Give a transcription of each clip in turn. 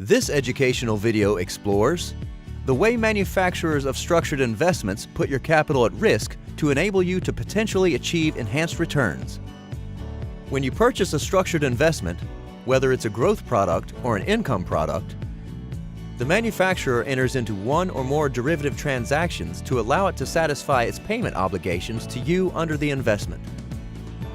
This educational video explores the way manufacturers of structured investments put your capital at risk to enable you to potentially achieve enhanced returns. When you purchase a structured investment, whether it's a growth product or an income product, the manufacturer enters into one or more derivative transactions to allow it to satisfy its payment obligations to you under the investment.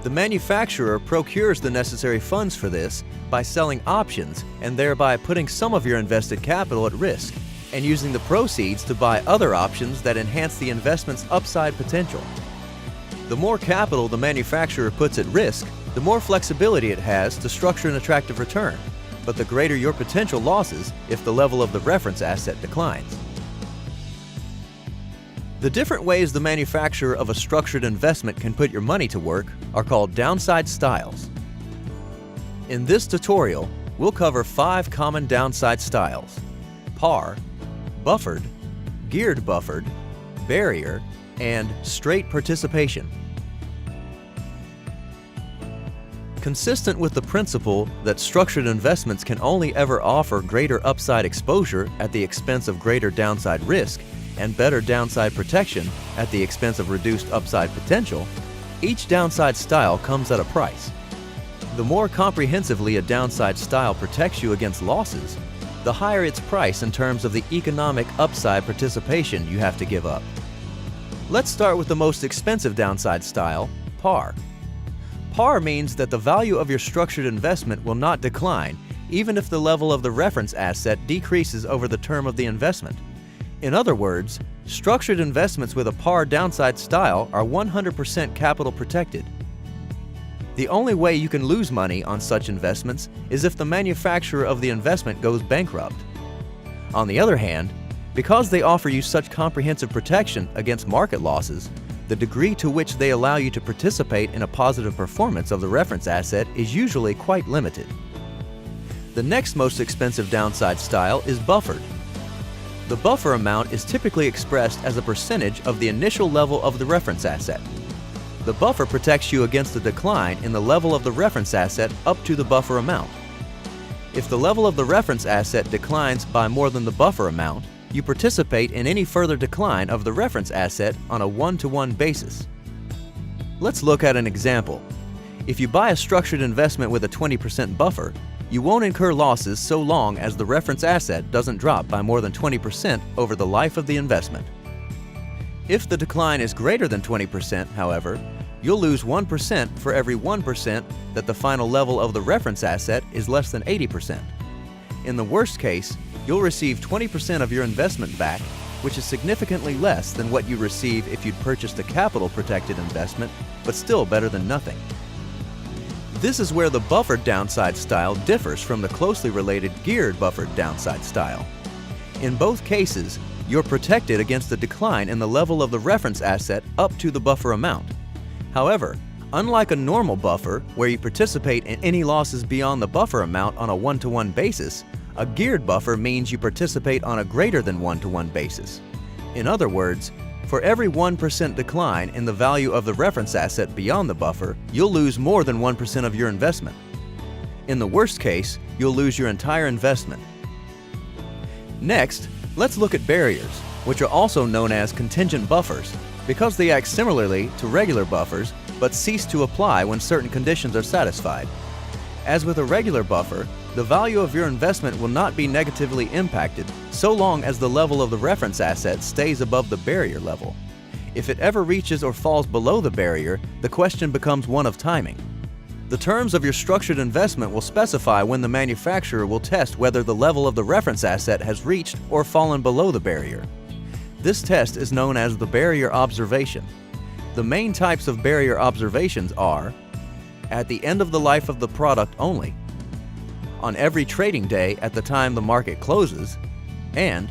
The manufacturer procures the necessary funds for this by selling options and thereby putting some of your invested capital at risk and using the proceeds to buy other options that enhance the investment's upside potential. The more capital the manufacturer puts at risk, the more flexibility it has to structure an attractive return, but the greater your potential losses if the level of the reference asset declines. The different ways the manufacturer of a structured investment can put your money to work are called downside styles. In this tutorial, we'll cover 5 common downside styles: par, buffered, geared buffered, barrier, and straight participation. Consistent with the principle that structured investments can only ever offer greater upside exposure at the expense of greater downside risk and better downside protection at the expense of reduced upside potential, each downside style comes at a price. The more comprehensively a downside style protects you against losses, the higher its price in terms of the economic upside participation you have to give up. Let's start with the most expensive downside style, par. Par means that the value of your structured investment will not decline even if the level of the reference asset decreases over the term of the investment. In other words, structured investments with a par downside style are 100% capital protected. The only way you can lose money on such investments is if the manufacturer of the investment goes bankrupt. On the other hand, because they offer you such comprehensive protection against market losses, the degree to which they allow you to participate in a positive performance of the reference asset is usually quite limited. The next most expensive downside style is buffered. The buffer amount is typically expressed as a percentage of the initial level of the reference asset. The buffer protects you against the decline in the level of the reference asset up to the buffer amount. If the level of the reference asset declines by more than the buffer amount, you participate in any further decline of the reference asset on a one-to-one basis. Let's look at an example. If you buy a structured investment with a 20% buffer, you won't incur losses so long as the reference asset doesn't drop by more than 20% over the life of the investment. If the decline is greater than 20%, however, you'll lose 1% for every 1% that the final level of the reference asset is less than 80%. In the worst case, you'll receive 20% of your investment back, which is significantly less than what you receive if you'd purchased a capital-protected investment, but still better than nothing. This is where the buffered downside style differs from the closely related geared buffered downside style. In both cases, you're protected against the decline in the level of the reference asset up to the buffer amount. However, unlike a normal buffer where you participate in any losses beyond the buffer amount on a one-to-one basis, a geared buffer means you participate on a greater than one-to-one basis. In other words, for every 1% decline in the value of the reference asset beyond the buffer, you'll lose more than 1% of your investment. In the worst case, you'll lose your entire investment. Next, let's look at barriers, which are also known as contingent buffers, because they act similarly to regular buffers but cease to apply when certain conditions are satisfied. As with a regular buffer, the value of your investment will not be negatively impacted so long as the level of the reference asset stays above the barrier level. If it ever reaches or falls below the barrier, the question becomes one of timing. The terms of your structured investment will specify when the manufacturer will test whether the level of the reference asset has reached or fallen below the barrier. This test is known as the barrier observation. The main types of barrier observations are at the end of the life of the product only, on every trading day at the time the market closes, and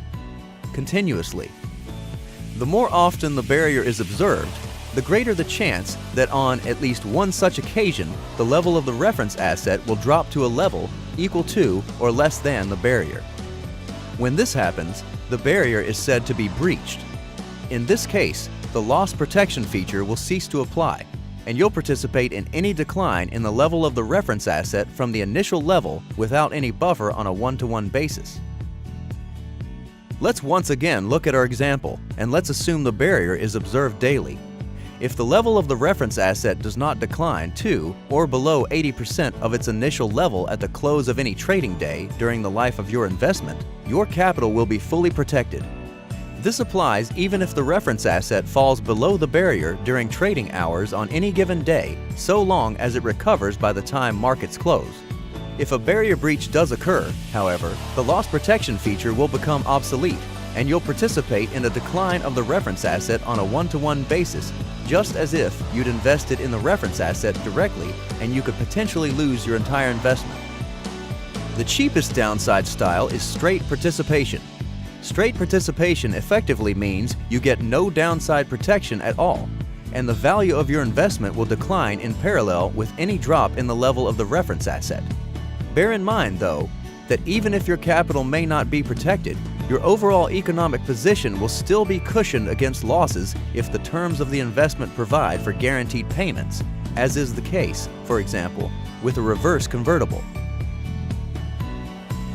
continuously. The more often the barrier is observed, the greater the chance that on at least one such occasion, the level of the reference asset will drop to a level equal to or less than the barrier. When this happens, the barrier is said to be breached. In this case, the loss protection feature will cease to apply. and you'll participate in any decline in the level of the reference asset from the initial level without any buffer on a one-to-one basis. Let's once again look at our example, and let's assume the barrier is observed daily. If the level of the reference asset does not decline to or below 80% of its initial level at the close of any trading day during the life of your investment, your capital will be fully protected. This applies even if the reference asset falls below the barrier during trading hours on any given day, so long as it recovers by the time markets close. If a barrier breach does occur, however, the loss protection feature will become obsolete, and you'll participate in a decline of the reference asset on a one-to-one basis, just as if you'd invested in the reference asset directly and you could potentially lose your entire investment. The cheapest downside style is straight participation. Straight participation effectively means you get no downside protection at all, and the value of your investment will decline in parallel with any drop in the level of the reference asset. Bear in mind, though, that even if your capital may not be protected, your overall economic position will still be cushioned against losses if the terms of the investment provide for guaranteed payments, as is the case, for example, with a reverse convertible.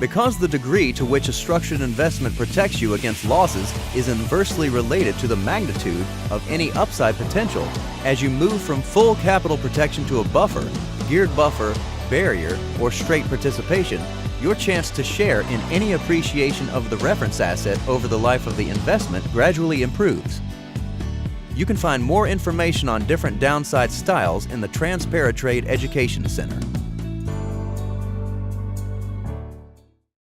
Because the degree to which a structured investment protects you against losses is inversely related to the magnitude of any upside potential, as you move from full capital protection to a buffer, geared buffer, barrier, or straight participation, your chance to share in any appreciation of the reference asset over the life of the investment gradually improves. You can find more information on different downside styles in the Transparitrade Education Center.